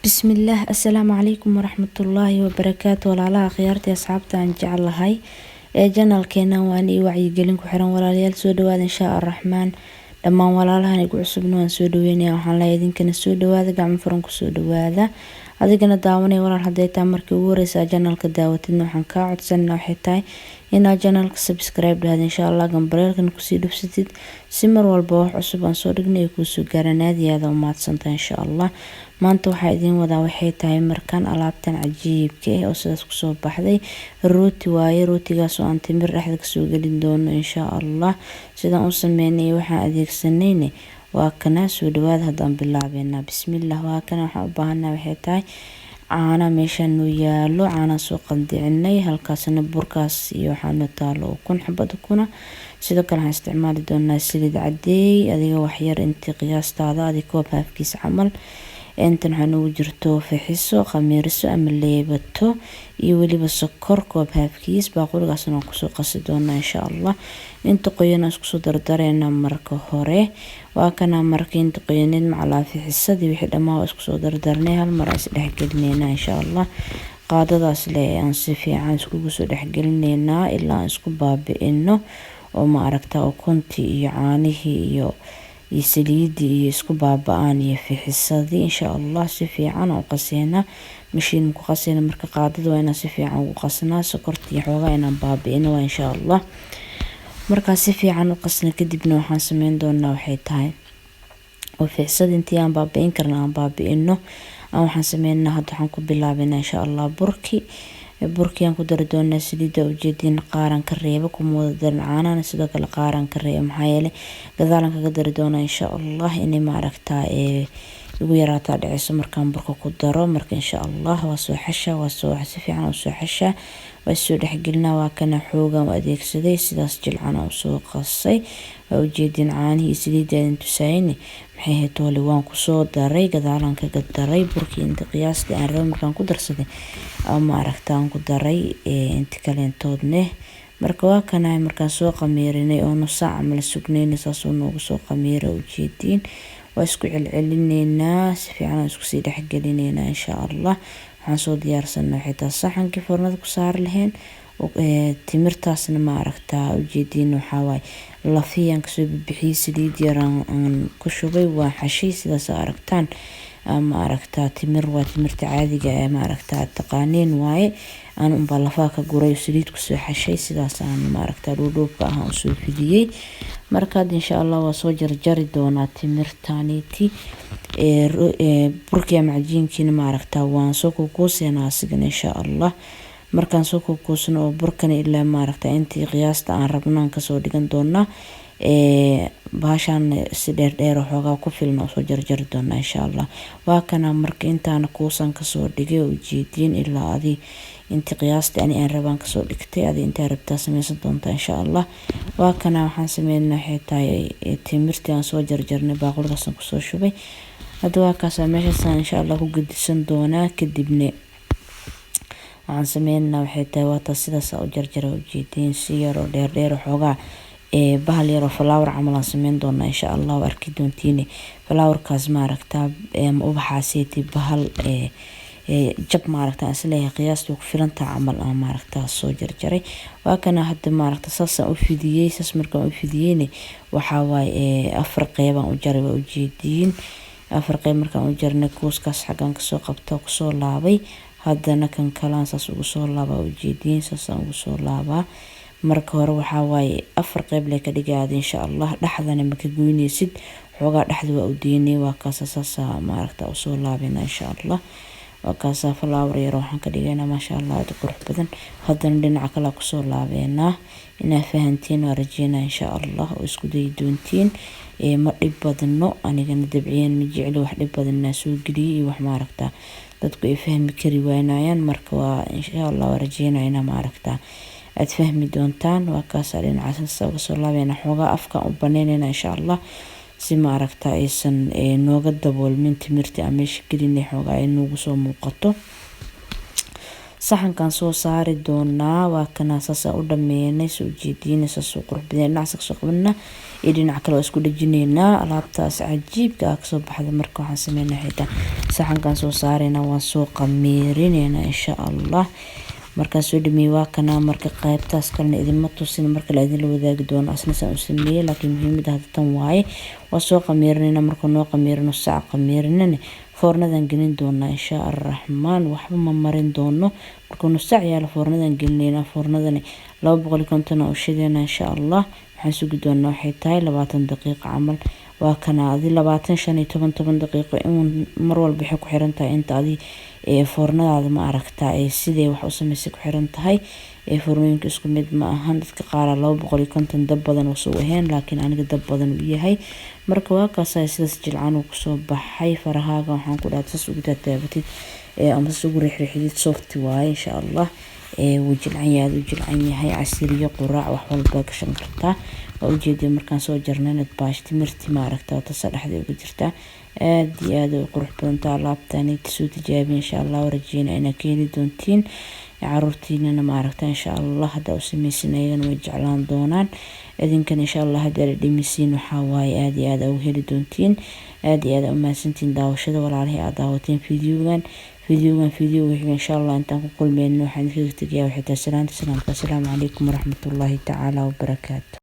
بسم الله السلام عليكم ورحمة الله وبركاته ولا خيارتي أصحابتي عن جعل هاي جنال كينا واني وعي قلن كحران ولا ليال سودواد إن شاء الرحمن لما ولا لها نقول عصبنا سودوين يا وحنا لا يدين كنا سودواد قاعد فرنك سودواد هذا كنا داوني ولا حدا تامرك ورث جنال كداوتنا وحن كعد سنة وحتاي إن جنال سبسكرايب هذا إن شاء الله قنبرير كنا كسيدو بستيد سمر والبوح عصب عن صورقنا يكوسو قرنادي هذا وما تصنت إن شاء الله maanta waxaa idiin wadaa waxay tahay markaan alaabtan cajiibka ah oo sidaas ku soo baxday rooti waaye rootigaas oo aan timir dhexda ka soo gelin doono insha Allah sidaan u sameynay waxaan adeegsanayna waa kana soo dhawaad hadaan bilaabeena bismillaah waa kana waxaan u baahanahay waxay tahay caana meeshan noo yaalo caana soo qandicinay halkaasna burkaas iyo waxaan taalo kun xabad kuna sidoo kale waxaan isticmaali doonaa saliid cadeey adiga wax yar intii qiyaastaada adiga koob halkiis camal intan waxaan ugu jirto fixiso khamiiriso ama leebato iyo waliba sokor koob halkiis baaquligaasna ku soo qasi doonaa insha Allah inta qoyana isku soo dardareena marka hore waa kana markii inta qoyaneed macala fixisadii wixii dhamaa isku soo dardarnay hal mar is dhexgelinayna insha Allah qaadadaas aan si fiican isku soo dhexgelinayna ilaa isku baabi'ino oo ma aragta oo kunti iyo caanihii iyo saliidi iyo isku baaba'aan iyo fixisadii insha Allah si fiican oo qaseena mashiin ku qaseena marka qaadada waa inaan si fiican ugu qasnaa sokortii xoogaa inaan baabi'ino waa insha Allah marka si fiican u qasna kadibna waxaan sameyn doonaa waxay tahay oo fixisada intii aan baabi'in karna aan baabi'ino waxaan sameynaa hadda waxaan ku bilaabeynaa insha Allah burkii aan ku dari doonaa saliida ujeedin qaaran ka reebo kuma wada darin caanaana sidoo kale qaaran ka reebo maxaa yeelay gadaalan kaga dari doonaa insha Allah inay ma aragtaa ugu yaraataa dhacayso markaan burka ku daro marka insha Allah waa soo xasha waa soo si fiican u soo xasha waa soo dhexgelina waa kana xoogan u adeegsaday sidaas jilcana u soo qasay waa ujeedin caanihi saliida intu saayni maxay toole waan ku soo daray gadaalan kaga daray burkii inta qiyaasta aan rabo markaan ku darsaday ama aragtaan ku daray inta kaleentoodne marka waa kana markaan soo qamiirinay oo nus saac ama la sugnayna saasoo noogu soo qamiira ujeedin waa isku celcelinayna si fiican isku sii dhexgelinayna insha Allah waxaan soo diyaarsanaa xitaa saxankii foornada ku saar lahayn timirtaasna ma aragtaa ujeedin waxa waay lafiyan ka soo bixiyay saliid yar aan ku shubay waa xashay sidaas aragtaan ama aragtaa timir waa timirta caadiga ah ma aragtaa taqaaniin waaye aan u balafa ka guray saliid ku soo xashay sidaas aan ma aragtaa dhuudhuubka ah soo fidiyay marka insha Allah waa soo jarjari doonaa timirtaaniti burkii macajiinkiina ma aragtaa waan soo kuusanaa asigan insha Allah markaan soo kuusano oo burkan ilaa ma aragtaa intii qiyaasta aan rabnaan ka soo dhigan doonaa baashan si dheer xoogaa ku filan oo soo jarjari doonaa insha Allah waa kana marka intaan kuusan ka soo dhigay ujeedin ilaa adi inta qiyaasta aan rabaan ka soo dhigtay adi inta rabtaa sameysan doontaa insha Allah waa kana waxaan sameeynaa xitaa timirtii aan soo jarjarnay baaquligaas ku soo shubay hadda waa kaas meesha insha Allah ku gedisan doonaa kadibna waxaan sameeynaa waxay tahay waa taas sidaas u jarjaro ujeedin si yar oo dheer xoogaa bahal yar oo flower camal sameyn doonaa insha Allah arki doontiin flower kaas ma aragtaa ubaxaasiti bahal jab ma aragtaa isla qiyaasta ku filanta camal ma aragtaa soo jarjaray waa kana hadda ma aragtaa saas u fidiyay saas markaan u fidiyay waxa waay afar qeyb aan u jaray waa ujeedin afar qeyb markaan u jarnay kuuskaas xagan ka soo qabto ku soo laabay haddana kan kalaan saas ugu soo laabaa ujeedin saas ugu soo laabaa marka hore waxa waaye afar qeyb la ka dhigaad insha Allah dhaxdana ma ka goynaysid xoogaa dhaxda waa u diinay waa kaas saas ma aragtaa u soo laabina insha Allah waa kaas flower yar waxaan ka dhigaynaa ma sha Allah aad qurux badan haddana dhinaca kale ku soo laabeena ina fahantiin waa rajeena insha Allah oo isku day doontiin ma dhib badano anigana dabciyeen ma jecel wax dhib badan soo galiyay wax ma aragtaa dadku ay fahmi kari waayaan marka waa insha Allah rajeena ina ma aragtaa aad fahmi doontaan waa kaas dhinaca soo laabeena xoogaa afka u baneynayna insha Allah si ma aragtaa aysan nooga daboolmin timirta ama meesha gelinay xoogaa ay noogu soo muuqato saxankan soo saari doonaa waa kana saasa u dhameynay soo jeedinaysa soo qurux badan dhinaca soo qabna iyo dhinaca kale isku dhajineynaa alaabtaas cajiibka ah soo baxda marka waxaan sameeynaa xitaa saxankan soo saarayna waan soo qamiirinayna insha Allah marka soo dhameey waa kana marka qaybtaas kalena idinma tusin marka la idin la wadaagi doono asna saan u sameeyay laakiin muhiimada hadda tan waaye waa soo qamiirinayna marka noo qamiirino saac qamiirinayna foornadan gelin doona insha Ar-Rahmaan waxba ma marin doono marka noo saac yaala foornadan gelinayna foornadan 250 oo shideena insha Allah waxaan sugi doonaa waxay tahay 20 daqiiqo camal waa kana adi 15 daqiiqo in mar walba waxay ku xiran tahay inta adi foornadaada ma aragtaa sidee wax u sameysay ku xiran tahay foornooyinka isku mid ma ahan dadka qaar 250 dab badan oo soo waheen laakiin aniga dab badan u yahay marka waa kaas sidaas jilcaan uu soo baxay farahaaga waxaan ku dhaatay ugu taabatid ama ugu riixriixid soft waaye insha Allah wajilcan yahay casiriyo quraac wax walba ka shan kartaa oo ujeedo markaan soo jarnayna baash timirti ma aragtaa taas dhaxdeeda ugu jirta aad iyo aad u qurux badan taa laabtaan soo tijaabi insha Allah warajeyna ina keeni doontiin caruurtiina ma aragtaa insha Allah hada u sameeysanayeen way jeclaan doonaan idinkan insha Allah hada dhimisiin waxa waaye aad iyo aad u heli doontiin aad iyo aad u maasantiin daawashada walaalahay aad daawateen fiidiyogan wixii insha Allah intaan ku kulmeyno waxaan idinkaga tagayaa wixii salaanta salaamka assalaamu calaykum waraxmatullaahi tacaala wa barakaatuh